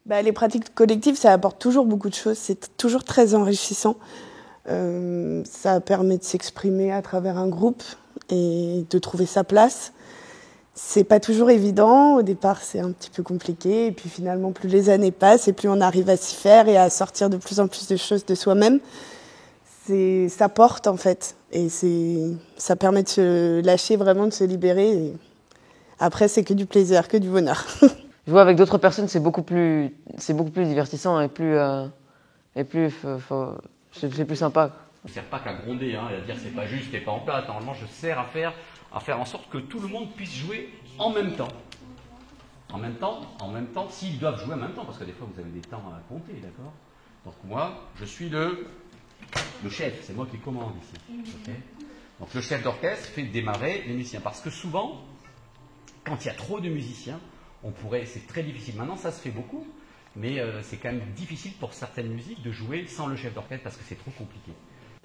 Les pratiques collectives, ça apporte toujours beaucoup de choses. C'est toujours très enrichissant. Ça permet de s'exprimer à travers un groupe et de trouver sa place. C'est pas toujours évident. Au départ, c'est un petit peu compliqué. Et puis finalement, plus les années passent et plus on arrive à s'y faire et à sortir de plus en plus de choses de soi-même. Ça porte en fait. Et ça permet de se lâcher vraiment, de se libérer. Et après, c'est que du plaisir, que du bonheur. Jouer avec d'autres personnes, c'est beaucoup plus divertissant et c'est plus sympa. Je ne sers pas qu'à gronder, et à dire c'est pas juste et pas en place. Normalement, je sers à faire en sorte que tout le monde puisse jouer en même temps. En même temps, s'ils doivent jouer en même temps, parce que des fois vous avez des temps à compter, d'accord? Donc moi, je suis le chef, c'est moi qui commande ici. Okay. Donc le chef d'orchestre fait démarrer les musiciens, parce que souvent, quand il y a trop de musiciens, c'est très difficile. Maintenant, ça se fait beaucoup, mais c'est quand même difficile pour certaines musiques de jouer sans le chef d'orchestre parce que c'est trop compliqué.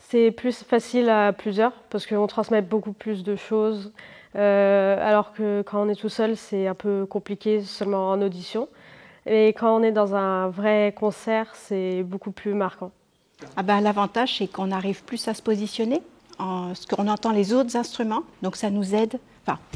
C'est plus facile à plusieurs parce qu'on transmet beaucoup plus de choses, alors que quand on est tout seul, c'est un peu compliqué seulement en audition. Et quand on est dans un vrai concert, c'est beaucoup plus marquant. L'avantage, c'est qu'on arrive plus à se positionner, parce qu'on entend les autres instruments, donc ça nous aide,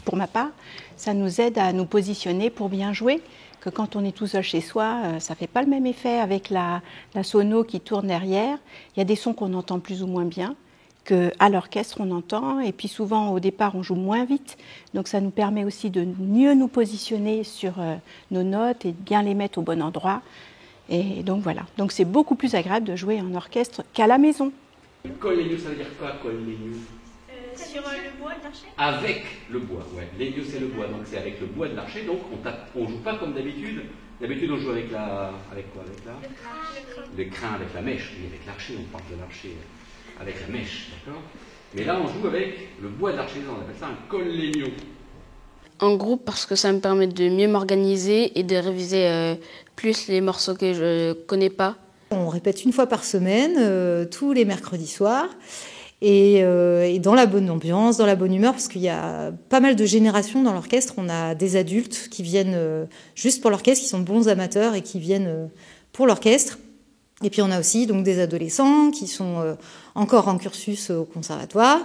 pour ma part, ça nous aide à nous positionner pour bien jouer, que quand on est tout seul chez soi, ça ne fait pas le même effet avec la sono qui tourne derrière. Il y a des sons qu'on entend plus ou moins bien, qu'à l'orchestre on entend, et puis souvent au départ on joue moins vite, donc ça nous permet aussi de mieux nous positionner sur nos notes et de bien les mettre au bon endroit. Et donc voilà, donc c'est beaucoup plus agréable de jouer en orchestre qu'à la maison. Col legno, ça veut dire quoi, col legno? Sur le bois de l'archer. Avec le bois, ouais. Legno, c'est le bois, donc c'est avec le bois de l'archer. Donc on joue pas comme d'habitude. D'habitude, on joue avec avec quoi? Le crin, avec la mèche. Oui, avec l'archer, on parle de l'archer. Avec la mèche, d'accord? Mais là, on joue avec le bois de l'archer, on appelle ça un col legno. En groupe, parce que ça me permet de mieux m'organiser et de réviser plus les morceaux que je connais pas. On répète une fois par semaine, tous les mercredis soirs, et dans la bonne ambiance, dans la bonne humeur, parce qu'il y a pas mal de générations dans l'orchestre. On a des adultes qui viennent juste pour l'orchestre, qui sont de bons amateurs et qui viennent pour l'orchestre. Et puis on a aussi donc des adolescents qui sont encore en cursus au conservatoire,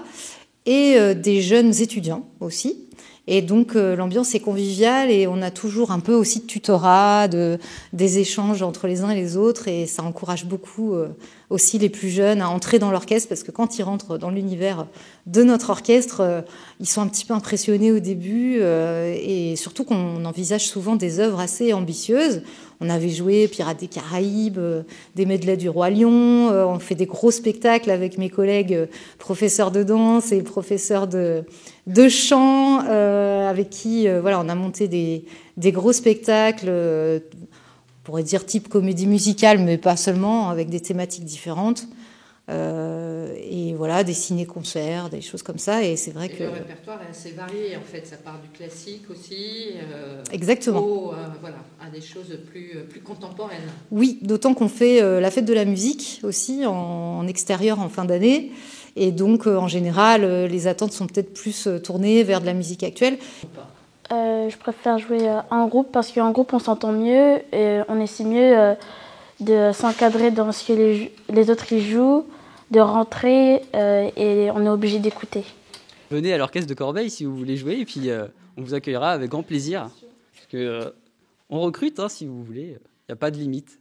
et des jeunes étudiants aussi. Et donc l'ambiance est conviviale et on a toujours un peu aussi de tutorat, des échanges entre les uns et les autres, et ça encourage beaucoup aussi les plus jeunes à entrer dans l'orchestre, parce que quand ils rentrent dans l'univers de notre orchestre, ils sont un petit peu impressionnés au début, et surtout qu'on envisage souvent des œuvres assez ambitieuses. On avait joué Pirates des Caraïbes, des medleys du Roi Lion, on fait des gros spectacles avec mes collègues professeurs de danse et professeurs de chant, avec qui on a monté des gros spectacles, on pourrait dire type comédie musicale, mais pas seulement, avec des thématiques différentes. Et voilà, des ciné-concerts, des choses comme ça. Et c'est vrai que le répertoire est assez varié, en fait. Ça part du classique aussi. Exactement. À des choses plus contemporaines. Oui, d'autant qu'on fait la fête de la musique aussi en extérieur en fin d'année. Et donc, en général, les attentes sont peut-être plus tournées vers de la musique actuelle. Je préfère jouer en groupe parce qu'en groupe, on s'entend mieux et on essaie mieux de s'encadrer dans ce que les autres y jouent, de rentrer et on est obligé d'écouter. Venez à l'orchestre de Corbeil si vous voulez jouer et puis on vous accueillera avec grand plaisir. Parce que on recrute si vous voulez, il n'y a pas de limite.